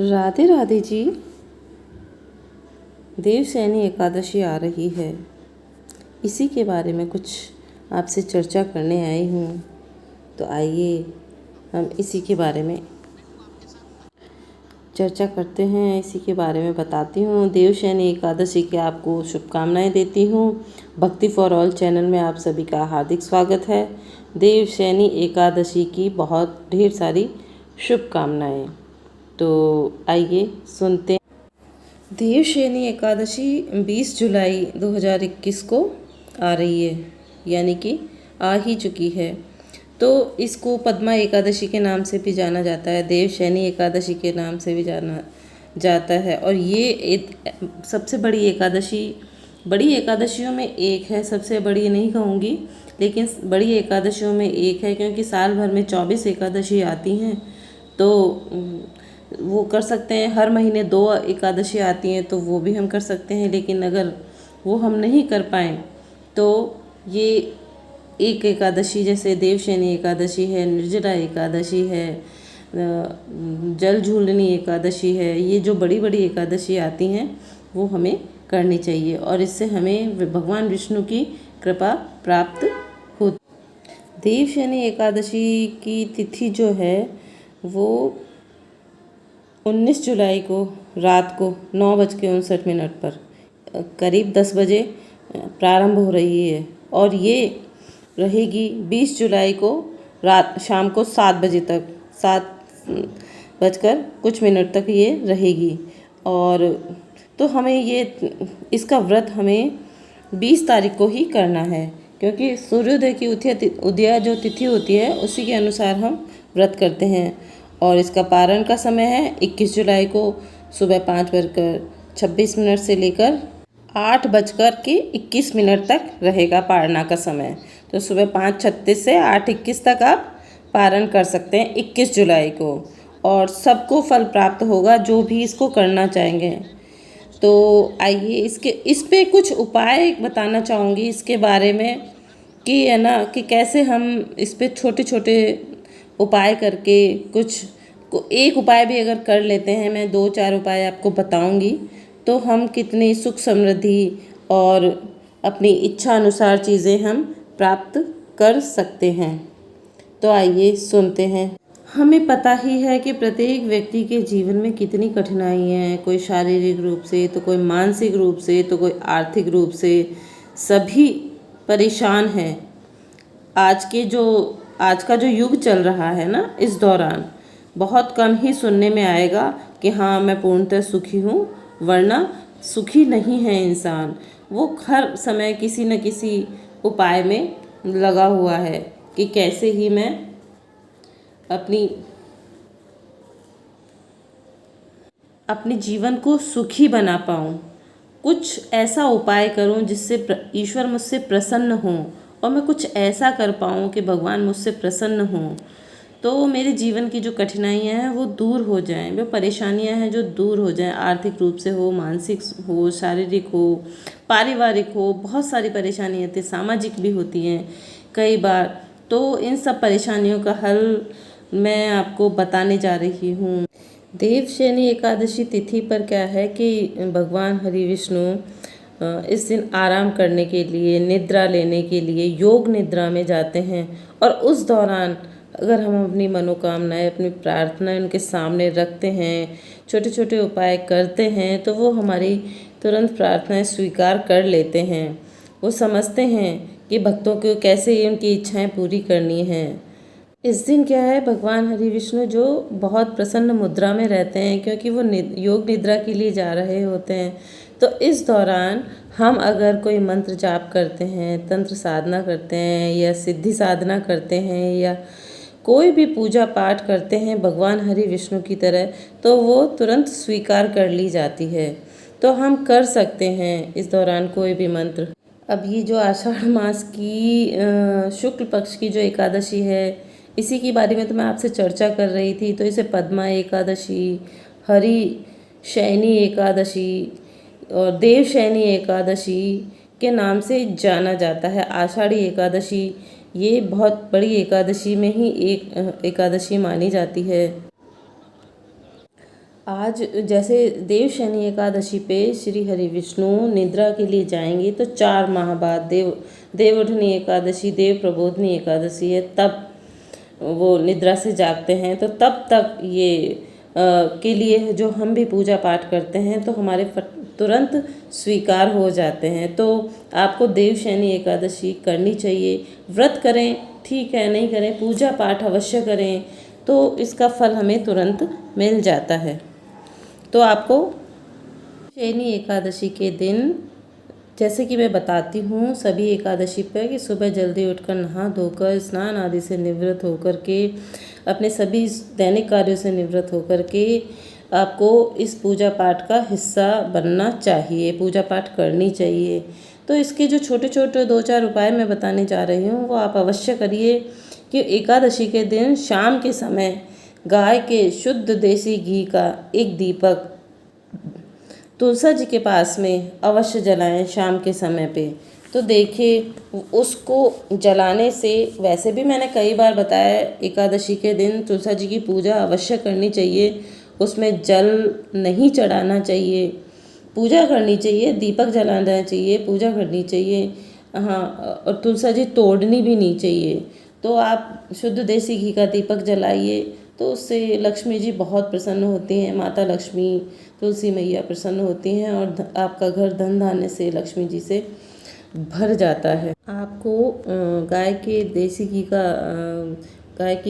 राधे राधे जी। देवशयनी एकादशी आ रही है, इसी के बारे में कुछ आपसे चर्चा करने आई हूँ। तो आइए हम इसी के बारे में चर्चा करते हैं, इसी के बारे में बताती हूँ। देवशयनी एकादशी की आपको शुभकामनाएं देती हूँ। भक्ति फॉर ऑल चैनल में आप सभी का हार्दिक स्वागत है। देवशयनी एकादशी की बहुत ढेर सारी शुभकामनाएं। तो आइए सुनते हैं। देवशयनी एकादशी 20 जुलाई 2021 को आ रही है, यानी कि आ ही चुकी है। तो इसको पद्मा एकादशी के नाम से भी जाना जाता है, देवशयनी एकादशी के नाम से भी जाना जाता है। और ये सबसे बड़ी एकादशी, बड़ी एकादशियों में एक है। सबसे बड़ी नहीं कहूँगी, लेकिन बड़ी एकादशियों में एक है, क्योंकि साल भर में 24 एकादशी आती हैं। तो वो कर सकते हैं। हर महीने 2 एकादशी आती हैं, तो वो भी हम कर सकते हैं। लेकिन अगर वो हम नहीं कर पाएँ तो ये एक एकादशी, जैसे देवशयनी एकादशी है, निर्जला एकादशी है, जल झूलनी एकादशी है, ये जो बड़ी बड़ी एकादशी आती हैं वो हमें करनी चाहिए, और इससे हमें भगवान विष्णु की कृपा प्राप्त होती। देवशयनी एकादशी की तिथि जो है वो 19 जुलाई को रात को 9:59 पर करीब 10 बजे प्रारंभ हो रही है, और ये रहेगी 20 जुलाई को शाम को 7 बजे तक, 7:कुछ तक ये रहेगी। और तो हमें इसका व्रत हमें 20 तारीख को ही करना है, क्योंकि सूर्योदय की उदय जो तिथि होती है उसी के अनुसार हम व्रत करते हैं। और इसका पारण का समय है 21 जुलाई को सुबह 5:26 से लेकर 8:21 तक रहेगा पारणा का समय। तो सुबह 5:36 से 8:21 तक आप पारण कर सकते हैं 21 जुलाई को, और सबको फल प्राप्त होगा जो भी इसको करना चाहेंगे। तो आइए इस पे कुछ उपाय बताना चाहूँगी इसके बारे में, कि है ना, कि कैसे हम इस पे छोटे छोटे उपाय करके एक उपाय भी अगर कर लेते हैं, मैं 2-4 उपाय आपको बताऊंगी, तो हम कितनी सुख समृद्धि और अपनी इच्छा अनुसार चीज़ें हम प्राप्त कर सकते हैं। तो आइए सुनते हैं। हमें पता ही है कि प्रत्येक व्यक्ति के जीवन में कितनी कठिनाइयाँ हैं, कोई शारीरिक रूप से, तो कोई मानसिक रूप से, तो कोई आर्थिक रूप से, सभी परेशान हैं। आज का जो युग चल रहा है ना, इस दौरान बहुत कम ही सुनने में आएगा कि हाँ मैं पूर्णतः सुखी हूँ, वरना सुखी नहीं है इंसान। वो हर समय किसी न किसी उपाय में लगा हुआ है कि कैसे ही मैं अपने जीवन को सुखी बना पाऊँ, कुछ ऐसा उपाय करूँ जिससे ईश्वर मुझसे प्रसन्न हो, और मैं कुछ ऐसा कर पाऊँ कि भगवान मुझसे प्रसन्न हों, तो मेरे जीवन की जो कठिनाइयाँ हैं वो दूर हो जाएं, वो परेशानियाँ हैं जो दूर हो जाएं। आर्थिक रूप से हो, मानसिक हो, शारीरिक हो, पारिवारिक हो, बहुत सारी परेशानियाँ होती हैं, सामाजिक भी होती हैं कई बार। तो इन सब परेशानियों का हल मैं आपको बताने जा रही हूँ। देवशयनी एकादशी तिथि पर क्या है कि भगवान हरि विष्णु इस दिन आराम करने के लिए, निद्रा लेने के लिए योग निद्रा में जाते हैं, और उस दौरान अगर हम अपनी मनोकामनाएं, अपनी प्रार्थनाएं उनके सामने रखते हैं, छोटे छोटे उपाय करते हैं, तो वो हमारी तुरंत प्रार्थनाएं स्वीकार कर लेते हैं। वो समझते हैं कि भक्तों को कैसे उनकी इच्छाएं पूरी करनी हैं। इस दिन क्या है, भगवान हरि विष्णु जो बहुत प्रसन्न मुद्रा में रहते हैं, क्योंकि वो योग निद्रा के लिए जा रहे होते हैं। तो इस दौरान हम अगर कोई मंत्र जाप करते हैं, तंत्र साधना करते हैं, या सिद्धि साधना करते हैं, या कोई भी पूजा पाठ करते हैं भगवान हरि विष्णु की तरह, तो वो तुरंत स्वीकार कर ली जाती है। तो हम कर सकते हैं इस दौरान कोई भी मंत्र। अब ये जो आषाढ़ मास की शुक्ल पक्ष की जो एकादशी है, इसी के बारे में तो मैं आपसे चर्चा कर रही थी। तो इसे पद्मा एकादशी, हरि शयनी एकादशी और देवशयनी एकादशी के नाम से जाना जाता है। आषाढ़ी एकादशी ये बहुत बड़ी एकादशी में ही एक एकादशी मानी जाती है। आज जैसे देवशयनी एकादशी पे श्री हरि विष्णु निद्रा के लिए जाएंगे तो 4 माह बाद देवउठनी एकादशी, देव प्रबोधनी एकादशी है, तब वो निद्रा से जागते हैं। तो तब तक ये के लिए जो हम भी पूजा पाठ करते हैं तो हमारे तुरंत स्वीकार हो जाते हैं। तो आपको देवशयनी एकादशी करनी चाहिए। व्रत करें ठीक है, नहीं करें, पूजा पाठ अवश्य करें तो इसका फल हमें तुरंत मिल जाता है। तो आपको शयनी एकादशी के दिन जैसे कि मैं बताती हूँ सभी एकादशी पर कि सुबह जल्दी उठकर नहा धोकर स्नान आदि से निवृत्त होकर के अपने सभी दैनिक कार्यों से निवृत्त होकर के आपको इस पूजा पाठ का हिस्सा बनना चाहिए, पूजा पाठ करनी चाहिए। तो इसके जो छोटे छोटे 2-4 उपाय मैं बताने जा रही हूँ वो आप अवश्य करिए कि एकादशी के दिन शाम के समय गाय के शुद्ध देसी घी का एक दीपक तुलसा जी के पास में अवश्य जलाएं शाम के समय पे। तो देखिए उसको जलाने से, वैसे भी मैंने कई बार बताया एकादशी के दिन तुलसा जी की पूजा अवश्य करनी चाहिए, उसमें जल नहीं चढ़ाना चाहिए, पूजा करनी चाहिए, दीपक जलाना चाहिए, पूजा करनी चाहिए, हाँ, और तुलसा जी तोड़नी भी नहीं चाहिए। तो आप शुद्ध देसी घी का दीपक जलाइए तो उससे लक्ष्मी जी बहुत प्रसन्न होती हैं, माता लक्ष्मी, तुलसी मैया प्रसन्न होती हैं और आपका घर धन धान्य से, लक्ष्मी जी से भर जाता है। आपको गाय के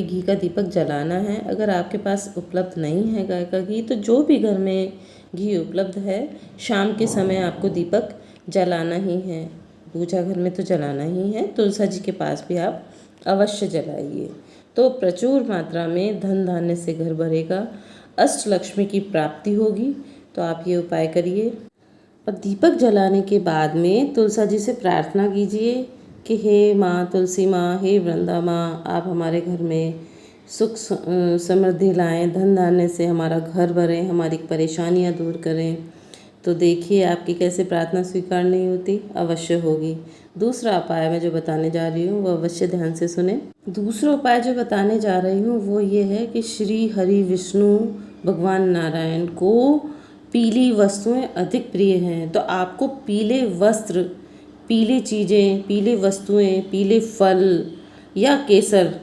घी का दीपक जलाना है। अगर आपके पास उपलब्ध नहीं है गाय का घी तो जो भी घर में घी उपलब्ध है शाम के समय आपको दीपक जलाना ही है। पूजा घर में तो जलाना ही है, तुलसा जी के पास भी आप अवश्य जलाइए तो प्रचुर मात्रा में धन धान्य से घर भरेगा, अष्ट लक्ष्मी की प्राप्ति होगी। तो आप ये उपाय करिए। और दीपक जलाने के बाद में तुलसा जी से प्रार्थना कीजिए कि हे माँ तुलसी माँ, हे वृंदा माँ, आप हमारे घर में सुख समृद्धि लाएं, धन धान्य से हमारा घर भरें, हमारी परेशानियाँ दूर करें। तो देखिए आपकी कैसे प्रार्थना स्वीकार नहीं होती, अवश्य होगी। दूसरा उपाय मैं जो बताने जा रही हूँ वो अवश्य ध्यान से सुने। दूसरा उपाय जो बताने जा रही हूँ वो ये है कि श्री हरि विष्णु भगवान नारायण को पीली वस्तुएं अधिक प्रिय हैं। तो आपको पीले वस्त्र, पीली चीज़ें, पीली वस्तुएं, पीले फल या केसर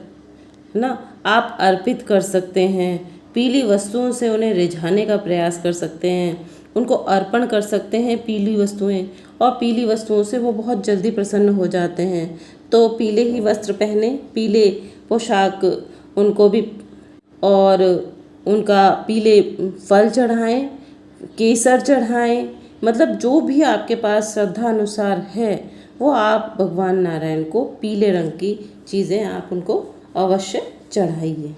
ना आप अर्पित कर सकते हैं। पीली वस्तुओं से उन्हें रिझाने का प्रयास कर सकते हैं, उनको अर्पण कर सकते हैं पीली वस्तुएं, और पीली वस्तुओं से वो बहुत जल्दी प्रसन्न हो जाते हैं। तो पीले ही वस्त्र पहने, पीले पोशाक उनको भी, और उनका पीले फल चढ़ाएं, केसर चढ़ाएं, मतलब जो भी आपके पास श्रद्धा अनुसार है वो आप भगवान नारायण को पीले रंग की चीज़ें आप उनको अवश्य चढ़ाइए।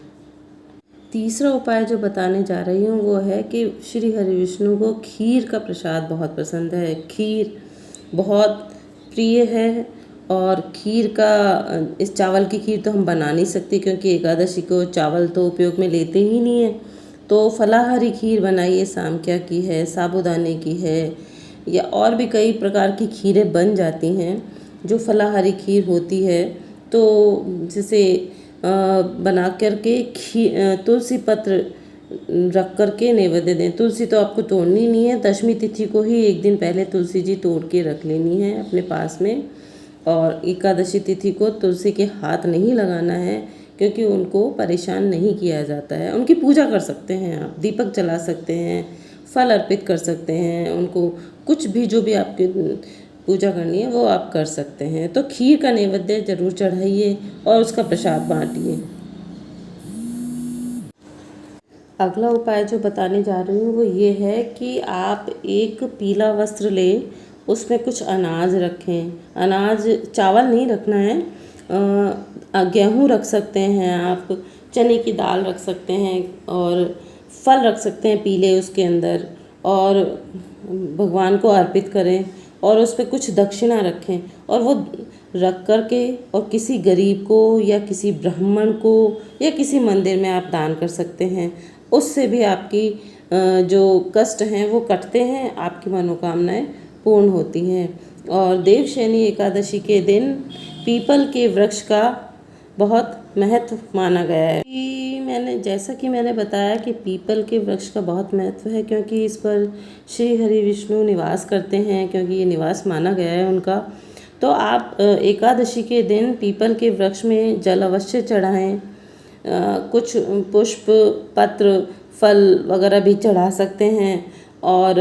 तीसरा उपाय जो बताने जा रही हूँ वो है कि श्री हरि विष्णु को खीर का प्रसाद बहुत पसंद है, खीर बहुत प्रिय है। और खीर का, इस चावल की खीर तो हम बना नहीं सकते क्योंकि एकादशी को चावल तो उपयोग में लेते ही नहीं है। तो फलाहारी खीर बनाइए, सामक्या की है, साबूदाने की है, या और भी कई प्रकार की खीरें बन जाती हैं जो फलाहारी खीर होती है। तो जिसे बना करके तुलसी पत्र रख करके नैवेद्य दें। तुलसी तो आपको तोड़नी नहीं है, दशमी तिथि को ही एक दिन पहले तुलसी जी तोड़ के रख लेनी है अपने पास में। और एकादशी तिथि को तुलसी के हाथ नहीं लगाना है क्योंकि उनको परेशान नहीं किया जाता है। उनकी पूजा कर सकते हैं आप, दीपक जला सकते हैं, फल अर्पित कर सकते हैं, उनको कुछ भी जो भी आपकी पूजा करनी है वो आप कर सकते हैं। तो खीर का नैवेद्य जरूर चढ़ाइए और उसका प्रसाद बांटिए। अगला उपाय जो बताने जा रही हूँ वो ये है कि आप एक पीला वस्त्र लें, उसमें कुछ अनाज रखें। अनाज, चावल नहीं रखना है, गेहूँ रख सकते हैं आप, चने की दाल रख सकते हैं, और फल रख सकते हैं पीले उसके अंदर, और भगवान को अर्पित करें और उस पर कुछ दक्षिणा रखें और वो रख कर के और किसी गरीब को या किसी ब्राह्मण को या किसी मंदिर में आप दान कर सकते हैं। उससे भी आपकी जो कष्ट हैं वो कटते हैं, आपकी मनोकामनाएं पूर्ण होती हैं। और देवशयनी एकादशी के दिन पीपल के वृक्ष का बहुत महत्व माना गया है। जैसा कि मैंने बताया कि पीपल के वृक्ष का बहुत महत्व है, क्योंकि इस पर श्री हरि विष्णु निवास करते हैं, क्योंकि ये निवास माना गया है उनका। तो आप एकादशी के दिन पीपल के वृक्ष में जल अवश्य चढ़ाएं। कुछ पुष्प, पत्र, फल वगैरह भी चढ़ा सकते हैं, और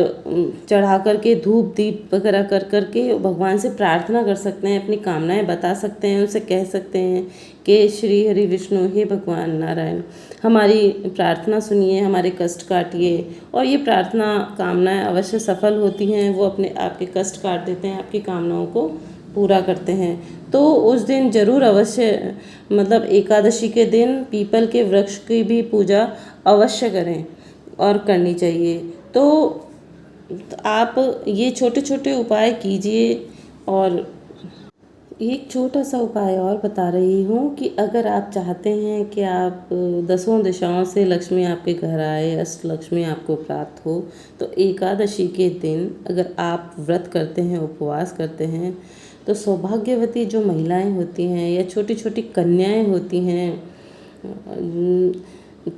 चढ़ा करके धूप दीप वगैरह कर करके भगवान से प्रार्थना कर सकते हैं, अपनी कामनाएं बता सकते हैं, उनसे कह सकते हैं कि श्री हरि विष्णु, हे भगवान नारायण, हमारी प्रार्थना सुनिए, हमारे कष्ट काटिए। और ये प्रार्थना कामनाएं अवश्य सफल होती हैं, वो अपने आपके कष्ट काट देते हैं, आपकी कामनाओं को पूरा करते हैं। तो उस दिन ज़रूर अवश्य, मतलब एकादशी के दिन पीपल के वृक्ष की भी पूजा अवश्य करें और करनी चाहिए। तो आप ये छोटे छोटे उपाय कीजिए। और एक छोटा सा उपाय और बता रही हूँ कि अगर आप चाहते हैं कि आप दसों दिशाओं से लक्ष्मी आपके घर आए, अष्टलक्ष्मी आपको प्राप्त हो, तो एकादशी के दिन अगर आप व्रत करते हैं, उपवास करते हैं, तो सौभाग्यवती जो महिलाएं होती हैं या छोटी छोटी कन्याएं होती हैं,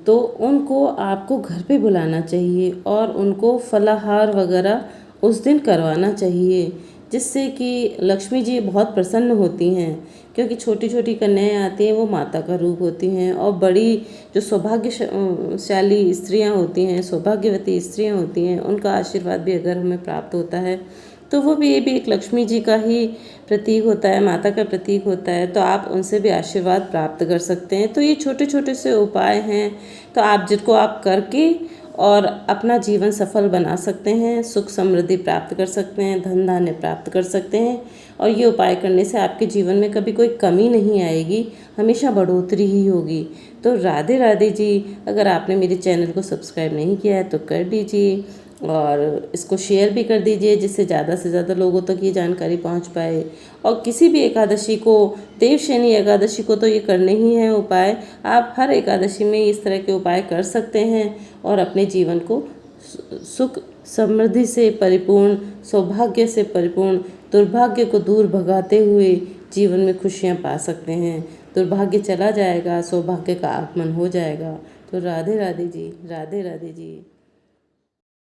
तो उनको आपको घर पे बुलाना चाहिए और उनको फलाहार वगैरह उस दिन करवाना चाहिए, जिससे कि लक्ष्मी जी बहुत प्रसन्न होती हैं। क्योंकि छोटी छोटी कन्याएं आती हैं, वो माता का रूप होती हैं, और बड़ी जो सौभाग्यशाली स्त्रियां होती हैं, सौभाग्यवती स्त्रियां होती हैं, उनका आशीर्वाद भी अगर हमें प्राप्त होता है, तो वो भी, ये भी एक लक्ष्मी जी का ही प्रतीक होता है, माता का प्रतीक होता है। तो आप उनसे भी आशीर्वाद प्राप्त कर सकते हैं। तो ये छोटे छोटे से उपाय हैं, तो आप जिनको आप करके और अपना जीवन सफल बना सकते हैं, सुख समृद्धि प्राप्त कर सकते हैं, धन धान्य प्राप्त कर सकते हैं। और ये उपाय करने से आपके जीवन में कभी कोई कमी नहीं आएगी, हमेशा बढ़ोतरी ही होगी। तो राधे राधे जी। अगर आपने मेरे चैनल को सब्सक्राइब नहीं किया है तो कर दीजिए, और इसको शेयर भी कर दीजिए, जिससे ज़्यादा से ज़्यादा लोगों तक ये जानकारी पहुंच पाए। और किसी भी एकादशी को, देवशयनी एकादशी को तो ये करने ही है उपाय, आप हर एकादशी में इस तरह के उपाय कर सकते हैं और अपने जीवन को सुख समृद्धि से परिपूर्ण, सौभाग्य से परिपूर्ण, दुर्भाग्य को दूर भगाते हुए जीवन में खुशियाँ पा सकते हैं। दुर्भाग्य चला जाएगा, सौभाग्य का आगमन हो जाएगा। तो राधे राधे जी, राधे राधे जी।